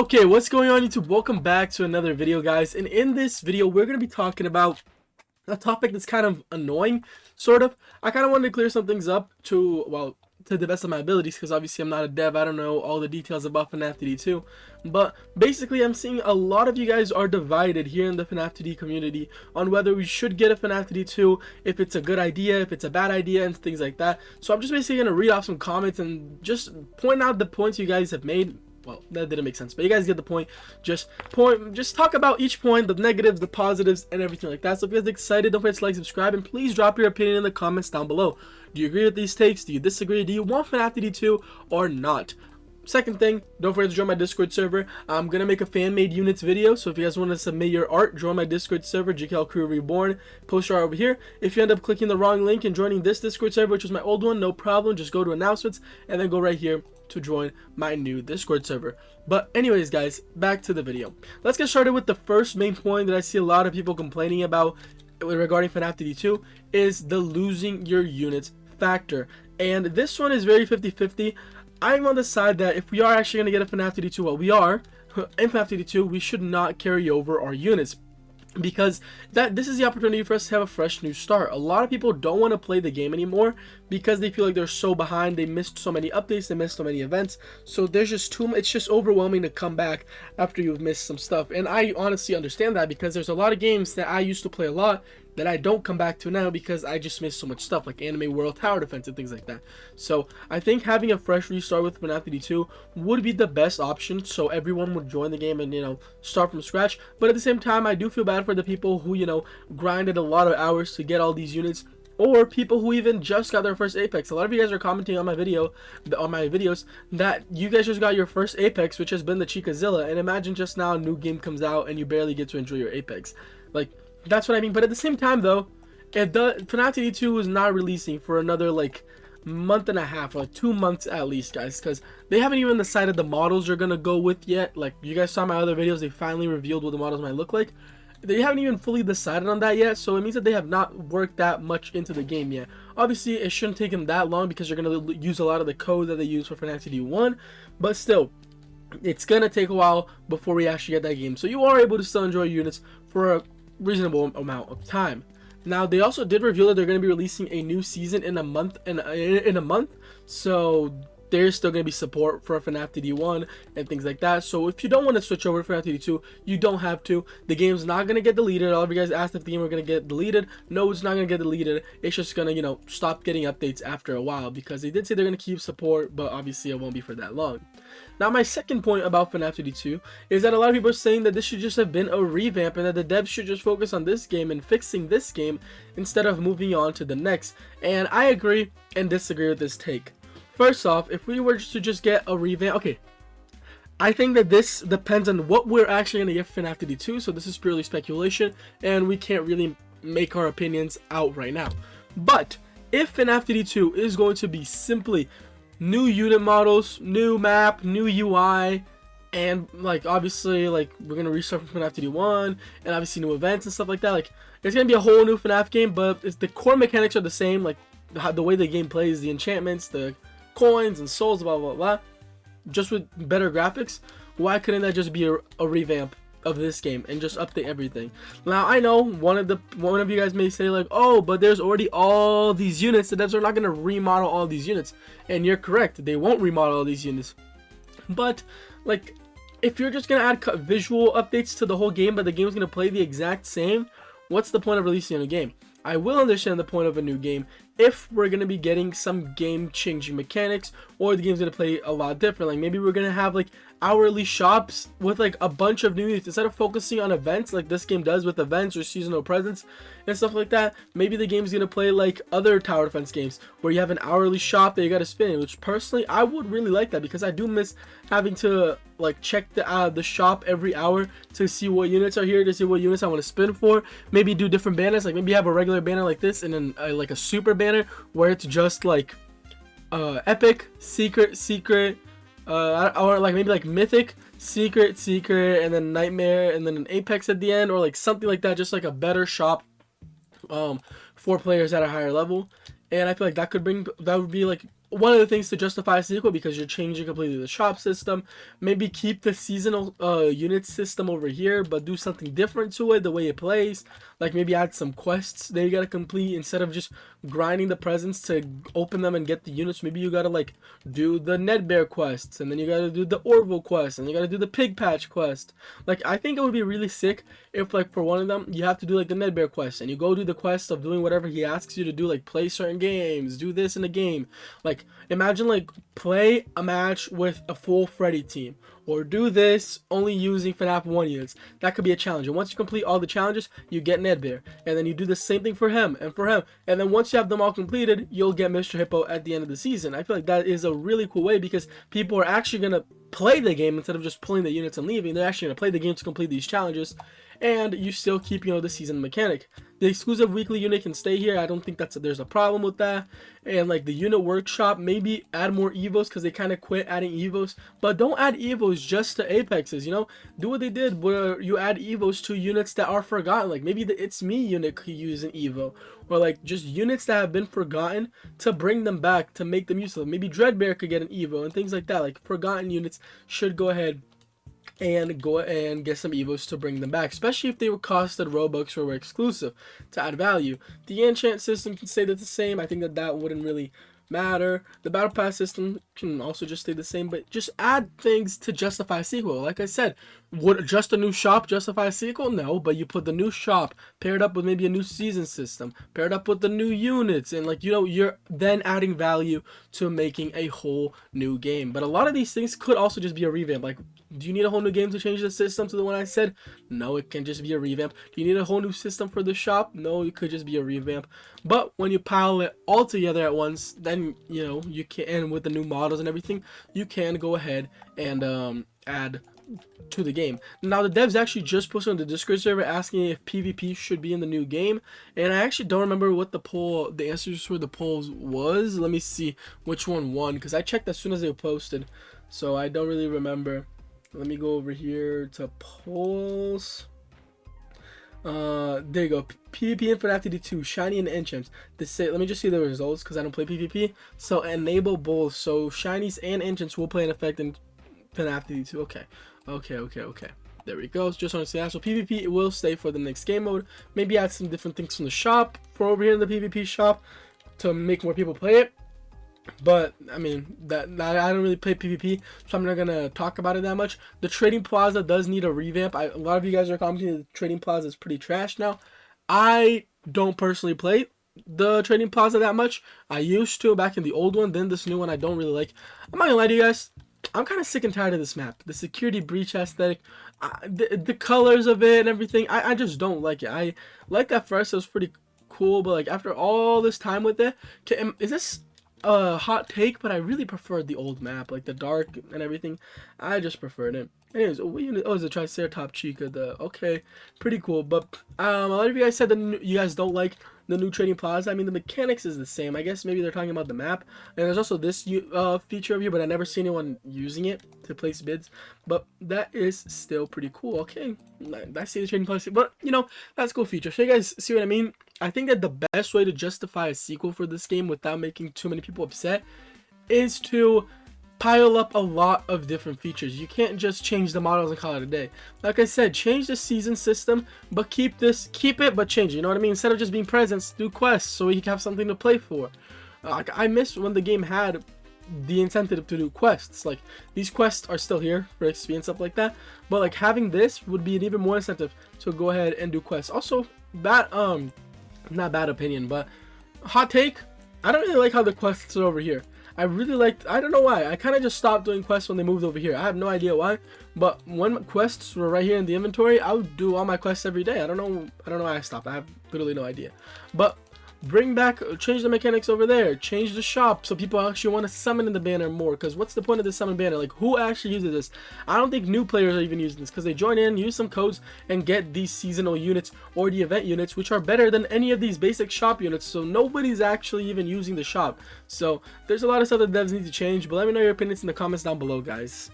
Okay, what's going on YouTube? Welcome back to another video, guys. And in this video, we're going to be talking about a topic that's kind of annoying, sort of. I kind of wanted to clear some things up to the best of my abilities, because obviously I'm not a dev. I don't know all the details about FNTD 2. But basically, I'm seeing a lot of you guys are divided here in the FNTD community on whether we should get a FNTD 2, if it's a good idea, if it's a bad idea, and things like that. So I'm just basically going to read off some comments and just point out the points you guys have made. Well, that didn't make sense, but you guys get the point. Just talk about each point, the negatives, the positives, and everything like that. So if you guys are excited, don't forget to like, subscribe, and please drop your opinion in the comments down below. Do you agree with these takes? Do you disagree? Do you want FNTD 2 or not? Second thing, don't forget to join my Discord server. I'm gonna make a fan-made units video, so if you guys want to submit your art, join my Discord server, GKL Crew Reborn. Post your art over here. If you end up clicking the wrong link and joining this Discord server, which was my old one, no problem. Just go to announcements and then go right here to join my new Discord server. But anyways, guys, back to the video. Let's get started with the first main point that I see a lot of people complaining about regarding FNTD 2 is the losing your units factor. And this one is very 50-50. I'm on the side that if we are actually going to get a FNTD 2, well, we are in FNTD 2, we should not carry over our units, because this is the opportunity for us to have a fresh new start. A lot of people don't want to play the game anymore because they feel like they're so behind. They missed so many updates, they missed so many events, so there's just too much. It's just overwhelming to come back after you've missed some stuff. And I honestly understand that, because there's a lot of games that I used to play a lot that I don't come back to now because I just missed so much stuff, like Anime World Tower Defense and things like that. So I think having a fresh restart with FNTD 2 would be the best option, so everyone would join the game and, you know, start from scratch. But at the same time, I do feel bad for the people who, you know, grinded a lot of hours to get all these units, or people who even just got their first Apex. A lot of you guys are commenting on my videos that you guys just got your first Apex, which has been the Chicazilla, and imagine just now a new game comes out and you barely get to enjoy your Apex. Like, that's what I mean. But at the same time, though, if the FNTD 2 is not releasing for another like month and a half, or like 2 months at least, guys, because they haven't even decided the models they're gonna go with yet. Like, you guys saw my other videos, they finally revealed what the models might look like. They haven't even fully decided on that yet, so it means that they have not worked that much into the game yet. Obviously, it shouldn't take them that long because you're going to use a lot of the code that they use for FNTD 1, but still, it's going to take a while before we actually get that game. So you are able to still enjoy units for a reasonable amount of time. Now, they also did reveal that they're going to be releasing a new season in a month, so there's still going to be support for FNTD 1 and things like that. So if you don't want to switch over to FNTD 2, you don't have to. The game's not going to get deleted. All of you guys asked if the game were going to get deleted. No, it's not going to get deleted. It's just going to, you know, stop getting updates after a while, because they did say they're going to keep support, but obviously it won't be for that long. Now, my second point about FNTD 2 is that a lot of people are saying that this should just have been a revamp and that the devs should just focus on this game and fixing this game instead of moving on to the next. And I agree and disagree with this take. First off, if we were to just get a revamp, okay, I think that this depends on what we're actually going to get for FNTD 2, so this is purely speculation, and we can't really make our opinions out right now. But if FNTD 2 is going to be simply new unit models, new map, new UI, and like obviously like we're going to restart from FNTD 1, and obviously new events and stuff like that, like it's going to be a whole new FNAF game, but the core mechanics are the same, like the way the game plays, the enchantments, the coins and souls, blah blah blah, just with better graphics. Why couldn't that just be a revamp of this game and just update everything? Now, I know one of you guys may say like, oh, but there's already all these units. The devs are not going to remodel all these units, and you're correct, they won't remodel all these units. But like, if you're just going to add visual updates to the whole game, but the game's going to play the exact same, what's the point of releasing a new game? I will understand the point of a new game if we're going to be getting some game-changing mechanics, or the game's going to play a lot different. Like, maybe we're going to have like hourly shops with like a bunch of new units instead of focusing on events like this game does with events or seasonal presents and stuff like that. Maybe the game's going to play like other tower defense games where you have an hourly shop that you got to spin, which personally I would really like that, because I do miss having to like check the shop every hour to see what units are here, to see what units I want to spin for. Maybe do different banners, like maybe have a regular banner like this and then like a super banner where it's just like epic, secret, or like maybe like mythic, secret, and then nightmare, and then an apex at the end, or like something like that. Just like a better shop for players at a higher level. And I feel like that would be like one of the things to justify a sequel, because you're changing completely the shop system. Maybe keep the seasonal unit system over here, but do something different to it, the way it plays. Like maybe add some quests that you gotta complete instead of just grinding the presents to open them and get the units. Maybe you gotta like do the Ned Bear quests, and then you gotta do the Orville quest, and you gotta do the Pig Patch quest. Like I think it would be really sick if like for one of them you have to do like the Ned Bear quest, and you go do the quest of doing whatever he asks you to do, like play certain games, do this in a game. Like imagine like play a match with a full Freddy team, or do this only using FNAF 1 units. That could be a challenge, and once you complete all the challenges, you get Ned Bear, and then you do the same thing for him and for him, and then once you have them all completed, you'll get Mr. Hippo at the end of the season. I feel like that is a really cool way, because people are actually gonna play the game instead of just pulling the units and leaving. They're actually gonna play the game to complete these challenges, and you still keep, you know, the season mechanic. The exclusive weekly unit can stay here. I don't think there's a problem with that. And like the unit workshop, maybe add more evos, because they kind of quit adding evos. But don't add evos just to apexes, you know. Do what they did where you add evos to units that are forgotten. Like maybe the It's Me unit could use an evo, or like just units that have been forgotten, to bring them back, to make them useful. Maybe Dreadbear could get an evo and things like that. Like forgotten units should go ahead and go and get some evos to bring them back, especially if they were costed Robux or were exclusive, to add value. The enchant system can stay the same. I think that wouldn't really matter. The battle pass system can also just stay the same, but just add things to justify a sequel. Like I said, would just a new shop justify a sequel? No, but you put the new shop paired up with maybe a new season system, paired up with the new units, and like, you know, you're then adding value to making a whole new game. But a lot of these things could also just be a revamp. Like, do you need a whole new game to change the system to the one I said? No, it can just be a revamp. Do you need a whole new system for the shop? No, it could just be a revamp. But when you pile it all together at once, then, you know, you can, and with the new models and everything, you can go ahead and add to the game. Now, the devs actually just posted on the Discord server asking if PvP should be in the new game, and I actually don't remember what the answers for the polls was. Let me see which one won, because I checked as soon as they were posted, so I don't really remember. Let me go over here to polls. There you go. PvP and FNTD 2, Shiny and Enchants. Let me just see the results, because I don't play PvP. So enable both. So Shinies and Enchants will play an effect in FNTD 2. Okay. There we go. Just want to say that. So PvP will stay for the next game mode. Maybe add some different things from the shop for over here in the PvP shop to make more people play it. But I mean, I don't really play PvP, so I'm not gonna talk about it that much. The Trading Plaza does need a revamp. A lot of you guys are commenting the Trading Plaza is pretty trash now. I don't personally play the Trading Plaza that much. I used to back in the old one. Then this new one I don't really like. I'm not gonna lie to you guys, I'm kind of sick and tired of this map. The security breach aesthetic, the colors of it and everything, I just don't like it. I like that first, it was pretty cool, but like after all this time with it, is this a hot take? But I really preferred the old map, like the dark and everything. I just preferred it. Anyways, it's a Triceratops Chica. Okay, pretty cool. But a lot of you guys said that you guys don't like the new Trading Plaza. I mean, the mechanics is the same. I guess maybe they're talking about the map. And there's also this feature of here, but I never see anyone using it to place bids. But that is still pretty cool. Okay, I see the Trading Plaza, but you know, that's a cool feature. So you guys see what I mean? I think that the best way to justify a sequel for this game without making too many people upset is to pile up a lot of different features. You can't just change the models and call it a day. Like I said, change the season system, but keep it, but change it. You know what I mean? Instead of just being presents, do quests so you can have something to play for. I miss when the game had the incentive to do quests. Like, these quests are still here for XP and stuff like that, but like having this would be an even more incentive to go ahead and do quests. Also, not bad opinion, but hot take, I don't really like how the quests are over here. I don't know why. I kind of just stopped doing quests when they moved over here. I have no idea why, but when quests were right here in the inventory, I would do all my quests every day. I don't know why I stopped. I have literally no idea. But change the mechanics over there, change the shop so people actually want to summon in the banner more, because what's the point of this summon banner? Like, who actually uses this? I don't think new players are even using this, because they join in, use some codes, and get these seasonal units or the event units, which are better than any of these basic shop units, so nobody's actually even using the shop. So there's a lot of stuff that devs need to change, but let me know your opinions in the comments down below, guys.